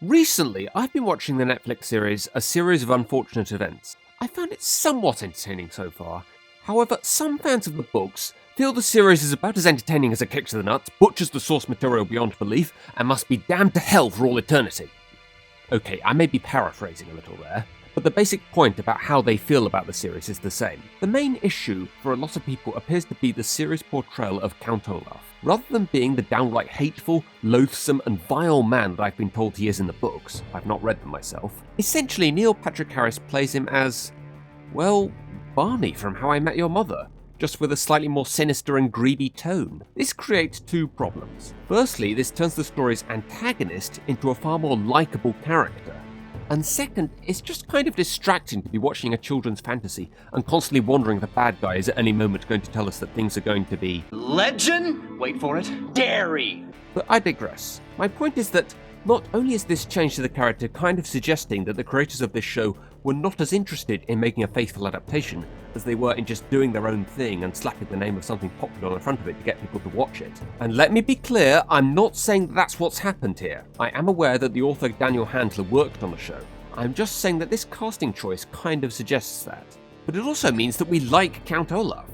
Recently, I've been watching the Netflix series A Series of Unfortunate Events. I found it somewhat entertaining so far. However, some fans of the books feel the series is about as entertaining as a kick to the nuts, butchers the source material beyond belief, and must be damned to hell for all eternity. Okay, I may be paraphrasing a little there, but the basic point about how they feel about the series is the same. The main issue for a lot of people appears to be the series' portrayal of Count Olaf. Rather than being the downright hateful, loathsome, and vile man that I've been told he is in the books, I've not read them myself, essentially Neil Patrick Harris plays him as, well, Barney from How I Met Your Mother, just with a slightly more sinister and greedy tone. This creates two problems. Firstly, this turns the story's antagonist into a far more likeable character. And second, it's just kind of distracting to be watching a children's fantasy and constantly wondering the bad guy is at any moment going to tell us that things are going to be legend? Wait for it. Dairy! But I digress. My point is that not only is this change to the character kind of suggesting that the creators of this show were not as interested in making a faithful adaptation as they were in just doing their own thing and slapping the name of something popular on the front of it to get people to watch it. And let me be clear, I'm not saying that that's what's happened here. I am aware that the author Daniel Handler worked on the show. I'm just saying that this casting choice kind of suggests that. But it also means that we like Count Olaf,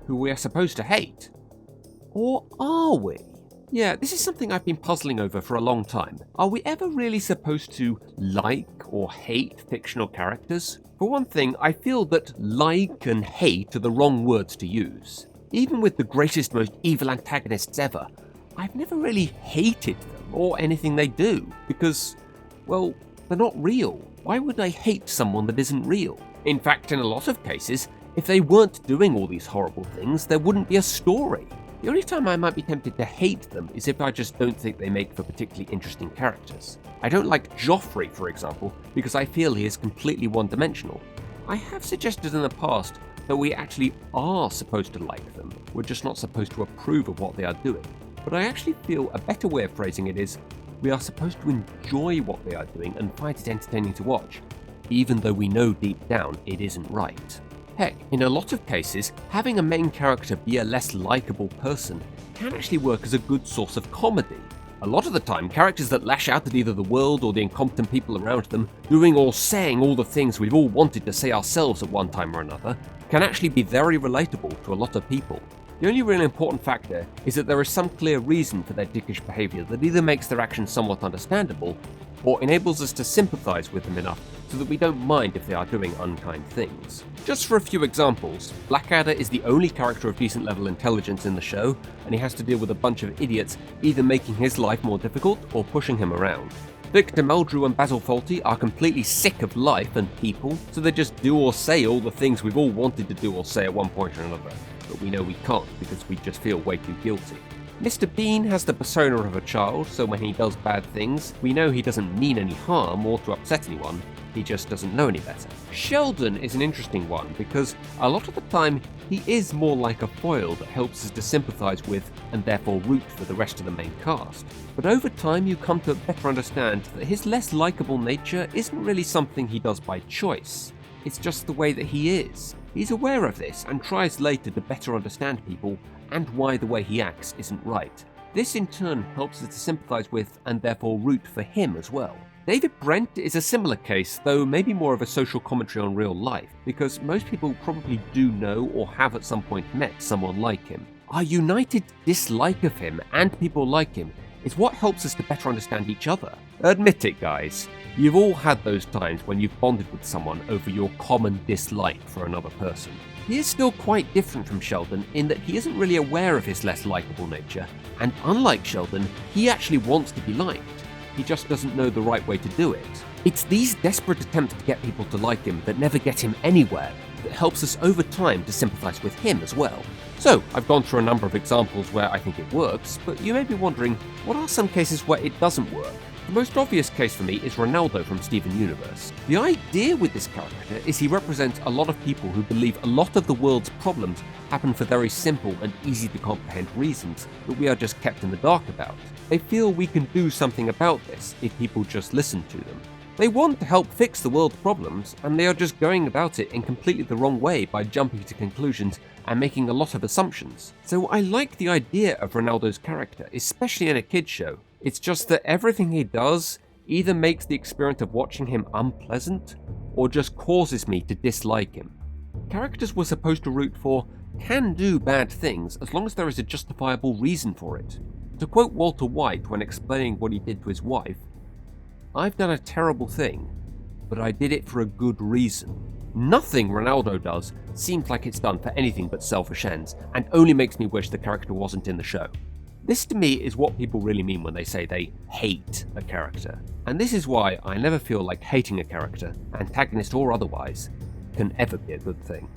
who we are supposed to hate. Or are we? Yeah, this is something I've been puzzling over for a long time. Are we ever really supposed to like or hate fictional characters? For one thing, I feel that like and hate are the wrong words to use. Even with the greatest, most evil antagonists ever, I've never really hated them or anything they do, because, well, they're not real. Why would I hate someone that isn't real? In fact, in a lot of cases, if they weren't doing all these horrible things, there wouldn't be a story. The only time I might be tempted to hate them is if I just don't think they make for particularly interesting characters. I don't like Joffrey, for example, because I feel he is completely one-dimensional. I have suggested in the past that we actually are supposed to like them, we're just not supposed to approve of what they are doing. But I actually feel a better way of phrasing it is, we are supposed to enjoy what they are doing and find it entertaining to watch, even though we know deep down it isn't right. Heck, in a lot of cases, having a main character be a less likable person can actually work as a good source of comedy. A lot of the time, characters that lash out at either the world or the incompetent people around them, doing or saying all the things we've all wanted to say ourselves at one time or another, can actually be very relatable to a lot of people. The only really important factor is that there is some clear reason for their dickish behaviour that either makes their actions somewhat understandable, or enables us to sympathise with them enough so that we don't mind if they are doing unkind things. Just for a few examples, Blackadder is the only character of decent level intelligence in the show, and he has to deal with a bunch of idiots either making his life more difficult or pushing him around. Victor Meldrew and Basil Fawlty are completely sick of life and people, so they just do or say all the things we've all wanted to do or say at one point or another, but we know we can't because we just feel way too guilty. Mr. Bean has the persona of a child, so when he does bad things, we know he doesn't mean any harm or to upset anyone, he just doesn't know any better. Sheldon is an interesting one because a lot of the time he is more like a foil that helps us to sympathise with and therefore root for the rest of the main cast. But over time you come to better understand that his less likeable nature isn't really something he does by choice, it's just the way that he is. He's aware of this and tries later to better understand people and why the way he acts isn't right. This in turn helps us to sympathise with and therefore root for him as well. David Brent is a similar case, though maybe more of a social commentary on real life, because most people probably do know or have at some point met someone like him. Our united dislike of him and people like him is what helps us to better understand each other. Admit it, guys. You've all had those times when you've bonded with someone over your common dislike for another person. He is still quite different from Sheldon in that he isn't really aware of his less likeable nature, and unlike Sheldon, he actually wants to be liked. He just doesn't know the right way to do it. It's these desperate attempts to get people to like him that never get him anywhere that helps us over time to sympathise with him as well. So, I've gone through a number of examples where I think it works, but you may be wondering, what are some cases where it doesn't work? The most obvious case for me is Ronaldo from Steven Universe. The idea with this character is he represents a lot of people who believe a lot of the world's problems happen for very simple and easy to comprehend reasons that we are just kept in the dark about. They feel we can do something about this if people just listen to them. They want to help fix the world's problems, and they are just going about it in completely the wrong way by jumping to conclusions and making a lot of assumptions. So I like the idea of Ronaldo's character, especially in a kid's show. It's just that everything he does either makes the experience of watching him unpleasant, or just causes me to dislike him. Characters we're supposed to root for can do bad things as long as there is a justifiable reason for it. To quote Walter White when explaining what he did to his wife, "I've done a terrible thing, but I did it for a good reason." Nothing Ronaldo does seems like it's done for anything but selfish ends, and only makes me wish the character wasn't in the show. This to me is what people really mean when they say they hate a character. And this is why I never feel like hating a character, antagonist or otherwise, can ever be a good thing.